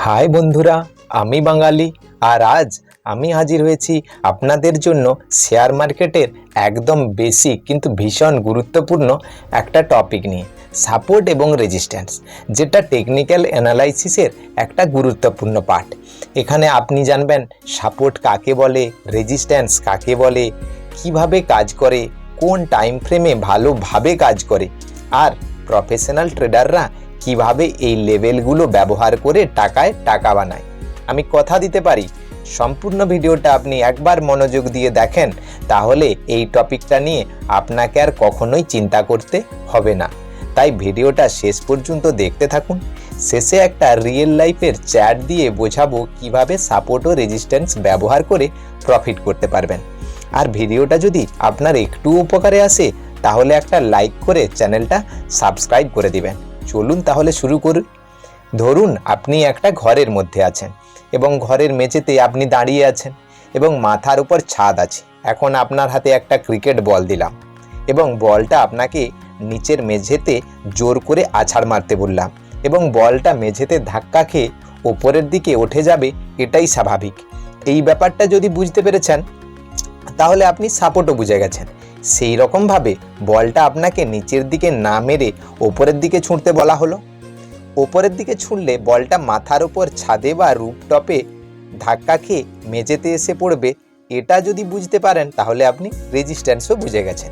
High বন্ধুরা, আমি বাঙালি। আর আজ আমি হাজির হয়েছি আপনাদের জন্য শেয়ার মার্কেটের একদম বেসিক কিন্তু ভীষণ গুরুত্বপূর্ণ একটা টপিক নিয়ে, সাপোর্ট এবং রেজিস্ট্যান্স, যেটা টেকনিক্যাল অ্যানালাইসিসের একটা গুরুত্বপূর্ণ পার্ট। এখানে আপনি জানবেন সাপোর্ট কাকে বলে, রেজিস্ট্যান্স কাকে বলে, কিভাবে কাজ করে, কোন টাইম ফ্রেমে ভালোভাবে কাজ করে, আর প্রফেশনাল ট্রেডাররা কিভাবে এই লেভেলগুলো ব্যবহার করে টাকায় টাকা বানায়। আমি কথা দিতে পারি, সম্পূর্ণ ভিডিওটা আপনি একবার মনোযোগ দিয়ে দেখেন, তাহলে এই টপিকটা নিয়ে আপনাকে আর কখনোই চিন্তা করতে হবে না। তাই ভিডিওটা শেষ পর্যন্ত দেখতে থাকুন। শেষে একটা রিয়েল লাইফের চ্যাট দিয়ে বোঝাবো কিভাবে সাপোর্ট ও রেজিস্ট্যান্স ব্যবহার করে প্রফিট করতে পারবেন। আর ভিডিওটা যদি আপনার একটু উপকারে আসে তাহলে একটা লাইক করে চ্যানেলটা সাবস্ক্রাইব করে দিবেন। চলুন তাহলে শুরু করুন। ধরুন আপনি একটা ঘরের মধ্যে আছেন এবং ঘরের মেঝেতে আপনি দাঁড়িয়ে আছেন এবং মাথার উপর ছাদ আছে। এখন আপনার হাতে একটা ক্রিকেট বল দিলাম এবং বলটা আপনাকে নিচের মেঝেতে জোর করে আছাড় মারতে বললাম এবং বলটা মেঝেতে ধাক্কা খেয়ে ওপরের দিকে উঠে যাবে, এটাই স্বাভাবিক। এই ব্যাপারটা যদি বুঝতে পেরেছেন তাহলে আপনি সাপোর্টও বুঝে গেছেন। সেই রকমভাবে বলটা আপনাকে নিচের দিকে না মেরে ওপরের দিকে ছুঁড়তে বলা হলো। ওপরের দিকে ছুঁড়লে বলটা মাথার উপর ছাদে বা রুফটপে ধাক্কা খেয়ে মেঝেতে এসে পড়বে, এটা যদি বুঝতে পারেন তাহলে আপনি রেজিস্ট্যান্সও বুঝে গেছেন।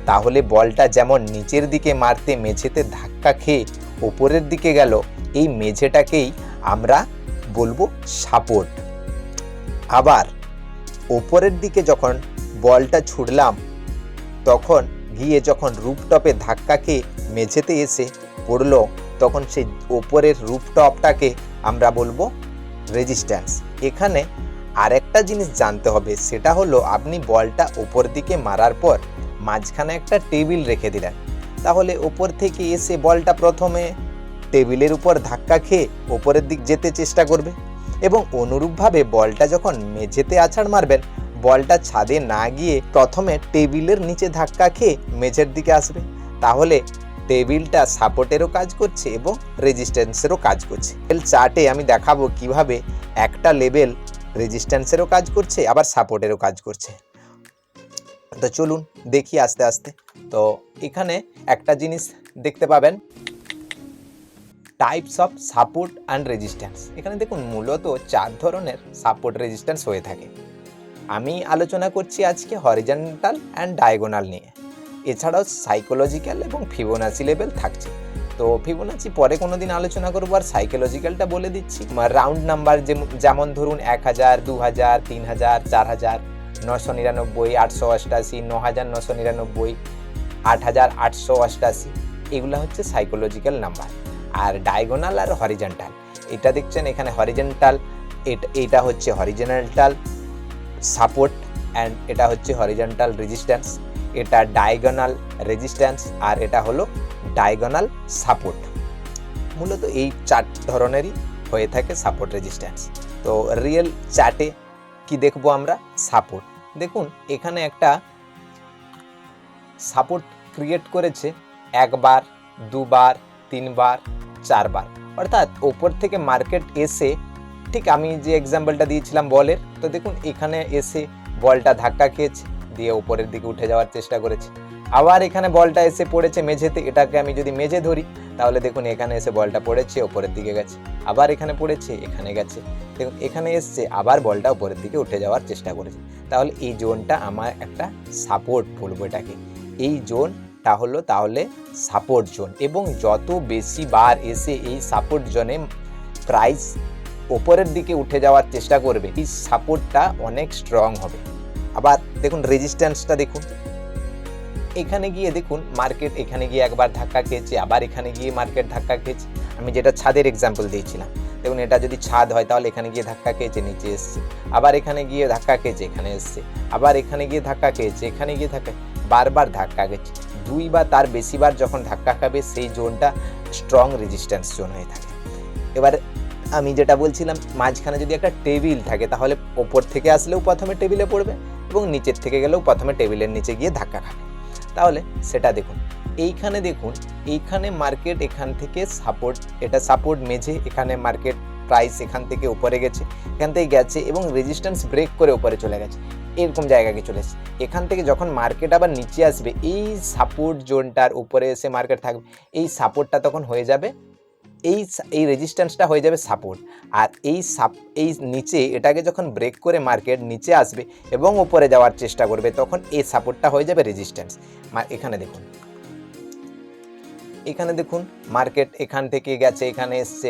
তাহলে বলটা যেমন নিচের দিকে মারতে মেঝেতে ধাক্কা খেয়ে ওপরের দিকে গেল, এই মেঝেটাকেই আমরা বলবো সাপোর্ট। আবার ওপরের দিকে যখন বলটা ছুড়লাম তখন গিয়ে যখন রুফটপে ধাক্কা খেয়ে মেঝেতে এসে পড়লো, তখন সেই ওপরের রুফটপটাকে আমরা বলবো রেজিস্ট্যান্স। এখানে আরেকটা জিনিস জানতে হবে, সেটা হলো আপনি বলটা ওপর দিকে মারার পর মাঝখানে একটা টেবিল রেখে দিলেন, তাহলে ওপর থেকে এসে বলটা প্রথমে টেবিলের উপর ধাক্কা খেয়ে ওপরের দিক যেতে চেষ্টা করবে এবং অনুরূপভাবে বলটা যখন মেঝেতে আছাড় মারবেন, বলটা ছাদে না গিয়ে প্রথমে টেবিলের নিচে ধাক্কা খেয়ে মেঝের দিকে আসবে। তাহলে টেবিলটা সাপোর্টেরও কাজ করছে এবং রেজিস্ট্যান্সেরও কাজ করছে। চার্টে আমি দেখাবো কিভাবে একটা লেভেল রেজিস্ট্যান্সেরও কাজ করছে আবার সাপোর্টেরও কাজ করছে। তো চলুন দেখি আস্তে আস্তে। তো এখানে একটা জিনিস দেখতে পাবেন, types of support and resistance. এখানে দেখুন মূলত 4 ধরনের সাপোর্ট রেজিস্ট্যান্স হয়ে থাকে। আমি আলোচনা করছি আজকে হরিজন্টাল অ্যান্ড ডায়াগোনাল নিয়ে। এছাড়াও সাইকোলজিক্যাল এবং ফিবোনাচি লেভেল থাকছে। তো ফিবোনাচি পরে কোনো দিন আলোচনা করবো, আর সাইকোলজিক্যালটা বলে দিচ্ছি। রাউন্ড নাম্বার যেমন ধরুন 1000, 2000, 3000, 4000, 999, 888, 9999, 8888, এগুলো হচ্ছে সাইকোলজিক্যাল নাম্বার। আর ডায়াগোনাল আর হরিজন্টাল, এটা দেখছেন এখানে হরিজন্টাল, এটা হচ্ছে হরিজন্টাল সাপোর্ট অ্যান্ড এটা হচ্ছে হরিজন্টাল রেজিস্ট্যান্স। এটা ডায়াগোনাল রেজিস্ট্যান্স আর এটা হলো ডায়াগোনাল সাপোর্ট। মূলত এই 4 ধরনেরই হয়ে থাকে সাপোর্ট রেজিস্ট্যান্স। তো রিয়েল চার্টে কি দেখবো আমরা, সাপোর্ট। দেখুন এখানে একটা সাপোর্ট ক্রিয়েট করেছে 1 বার, 2 বার, 3 বার, 4 বার, অর্থাৎ ওপর থেকে মার্কেট এসে, ঠিক আমি যে এক্সাম্পলটা দিয়েছিলাম বলের, তো দেখুন এখানে এসে বলটা ধাক্কা খেয়েছে দিয়ে উপরের দিকে উঠে যাওয়ার চেষ্টা করেছে। আবার এখানে বলটা এসে পড়েছে মেঝেতে, এটাকে আমি যদি মেঝে ধরি তাহলে দেখুন এখানে এসে বলটা পড়েছে ওপরের দিকে গেছে, আবার এখানে পড়েছে এখানে গেছে, দেখুন এখানে এসছে আবার বলটা উপরের দিকে উঠে যাওয়ার চেষ্টা করেছে। তাহলে এই জোনটা আমার একটা সাপোর্ট বলবো এটাকে। এই জোনটা হলো তাহলে সাপোর্ট জোন, এবং যত বেশি বার এসে এই সাপোর্ট জোনে প্রাইস ওপরের দিকে উঠে যাওয়ার চেষ্টা করবে, এই সাপোর্টটা অনেক স্ট্রং হবে। আবার দেখুন রেজিস্ট্যান্সটা দেখুন, এখানে গিয়ে দেখুন মার্কেট এখানে গিয়ে একবার ধাক্কা খেয়েছে, আবার এখানে গিয়ে মার্কেট ধাক্কা খেয়েছে। আমি যেটা ছাদের এক্সাম্পল দিয়েছিলাম, দেখুন এটা যদি ছাদ হয় তাহলে এখানে গিয়ে ধাক্কা খেয়েছে নিচে এসছে, আবার এখানে গিয়ে ধাক্কা খেয়েছে এখানে এসছে, আবার এখানে গিয়ে ধাক্কা খেয়েছে এখানে গিয়ে ধাক্কা, বারবার ধাক্কা খেয়েছে। 2 বা তার বেশিবার যখন ধাক্কা খাবে সেই জোনটা স্ট্রং রেজিস্ট্যান্স জোন হয়ে থাকে। এবার আমি যেটা বলছিলাম, মাঝখানে যদি একটা টেবিল থাকে তাহলে ওপর থেকে আসলেও প্রথমে টেবিলে পড়বে এবং নিচের থেকে গেলেও প্রথমে টেবিলের নিচে গিয়ে ধাক্কা খাবে। তাহলে সেটা দেখুন, এইখানে দেখুন এইখানে মার্কেট এখান থেকে সাপোর্ট, এটা সাপোর্ট মেঝে, এখানে মার্কেট প্রাইস এখান থেকে উপরে গেছে, এখান থেকে গেছে এবং রেজিস্ট্যান্স ব্রেক করে উপরে চলে গেছে, এরকম জায়গাকে চলে এসেছে। এখান থেকে যখন মার্কেট আবার নিচে আসবে, এই সাপোর্ট জোনটার উপরে এসে মার্কেট থাকবে, এই সাপোর্টটা তখন হয়ে যাবে, এই রেজিস্ট্যান্সটা হয়ে যাবে সাপোর্ট। আর এই নিচে এটাকে যখন ব্রেক করে মার্কেট নিচে আসবে এবং উপরে যাওয়ার চেষ্টা করবে, তখন এই সাপোর্টটা হয়ে যাবে রেজিস্ট্যান্স। এখানে দেখুন মার্কেট এখান থেকে গেছে, এখানে এসছে,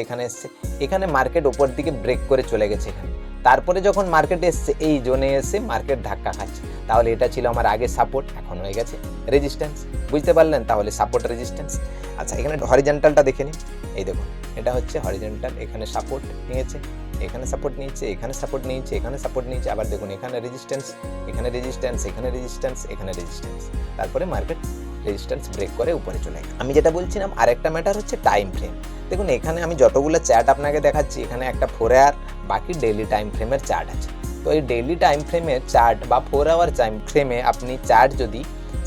এখানে মার্কেট ওপর দিকে ব্রেক করে চলে গেছে এখানে। তারপরে যখন মার্কেট এসছে, এই জোনে এসে মার্কেট ধাক্কা খাচ্ছে। তাহলে এটা ছিল আমার আগে সাপোর্ট, এখন হয়ে গেছে রেজিস্ট্যান্স। বুঝতে পারলেন? তাহলে সাপোর্ট রেজিস্ট্যান্স। আচ্ছা, এখানে হরিজন্টালটা দেখে নিন। এই দেখুন, এটা হচ্ছে হরিজন্টাল, এখানে সাপোর্ট নিয়েছে, এখানে সাপোর্ট নিয়েছে, এখানে সাপোর্ট নিয়েছে, এখানে সাপোর্ট নিয়েছে, আবার দেখুন এখানে রেজিস্ট্যান্স, এখানে রেজিস্ট্যান্স, এখানে রেজিস্ট্যান্স, এখানে রেজিস্ট্যান্স। তারপরে মার্কেট রেজিস্ট্যান্স ব্রেক করে উপরে চলে গেছে। আমি যেটা বলছিলাম, আরেকটা ম্যাটার হচ্ছে টাইম ফ্রেম। দেখুন এখানে আমি যতগুলো চার্ট আপনাকে দেখাচ্ছি, এখানে একটা 4 আওয়ার, বাকি ডেইলি টাইম ফ্রেমের চার্ট আছে। তো এই ডেইলি টাইম ফ্রেমের চার্ট বা 4 আওয়ার টাইম ফ্রেমে আপনি চার্ট যদি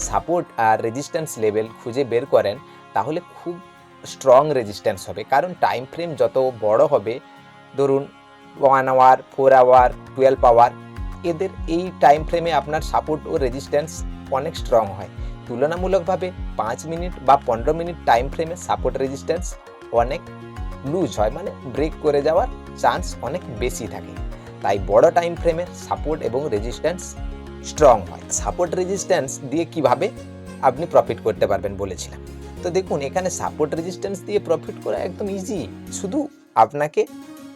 সাপোর্ট আর রেজিস্ট্যান্স লেভেল খুঁজে বের করেন, তাহলে খুব স্ট্রং রেজিস্ট্যান্স হবে। কারণ টাইম ফ্রেম যত বড় হবে, ধরুন 1 আওয়ার, 4 আওয়ার, 12 আওয়ার, এদের এই টাইম ফ্রেমে আপনার সাপোর্ট ও রেজিস্ট্যান্স অনেক স্ট্রং হয়। তুলনামূলকভাবে 5 মিনিট বা 15 মিনিট টাইম ফ্রেমে সাপোর্ট রেজিস্ট্যান্স অনেক লুজ হয়, মানে ব্রেক করে যাওয়ার চান্স অনেক বেশি থাকে। তাই বড় টাইম ফ্রেমের সাপোর্ট এবং রেজিস্ট্যান্স স্ট্রং হয়। সাপোর্ট রেজিস্ট্যান্স দিয়ে কিভাবে আপনি প্রফিট করতে পারবেন বলেছিলাম। তো দেখুন এখানে সাপোর্ট রেজিস্ট্যান্স দিয়ে প্রফিট করা একদম ইজি। শুধু আপনাকে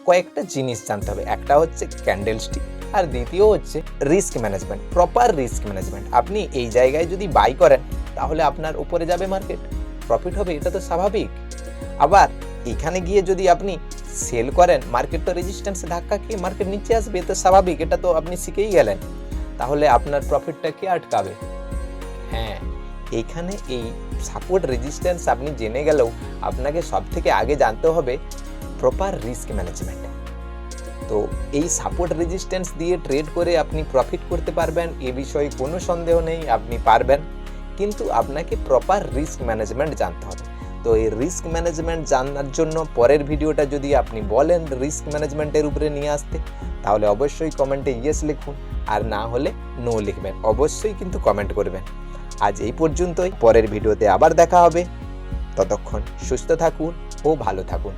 কয়েকটা জিনিস জানতে হবে। একটা হচ্ছে ক্যান্ডেল স্টিক, আর দ্বিতীয় হচ্ছে risk management, proper risk management. আপনি এই জায়গায় যদি বাই করেন, তাহলে আপনার উপরে যাবে মার্কেট, প্রফিট হবে, এটা তো স্বাভাবিক। আবার এখানে গিয়ে যদি আপনি সেল করেন, মার্কেট তো রেজিস্ট্যান্সে ধাক্কা খেয়ে মার্কেট নিচে আসবে, তো স্বাভাবিক, এটা তো আপনি শিখেই গেলেন। তাহলে আপনার প্রফিটটা কে আটকাবে? হ্যাঁ, এখানে এই সাপোর্ট রেজিস্ট্যান্স আপনি জেনে গেলেও আপনাকে সব থেকে আগে জানতে হবে প্রপার রিস্ক ম্যানেজমেন্ট। তো এই সাপোর্ট রেজিস্ট্যান্স দিয়ে ট্রেড করে আপনি প্রফিট করতে পারবেন, এ বিষয়ে কোনো সন্দেহ নেই, আপনি পারবেন। কিন্তু আপনাকে প্রপার রিস্ক ম্যানেজমেন্ট জানতে হবে। তো এই রিস্ক ম্যানেজমেন্ট জানার জন্য পরের ভিডিওটা যদি আপনি বলেন রিস্ক ম্যানেজমেন্টের উপরে নিয়ে আসতে, তাহলে অবশ্যই কমেন্টে ইয়েস লিখুন, আর না হলে নো লিখবেন। অবশ্যই কিন্তু কমেন্ট করবেন। আজ এই পর্যন্তই, পরের ভিডিওতে আবার দেখা হবে। ততক্ষণ সুস্থ থাকুন ও ভালো থাকুন।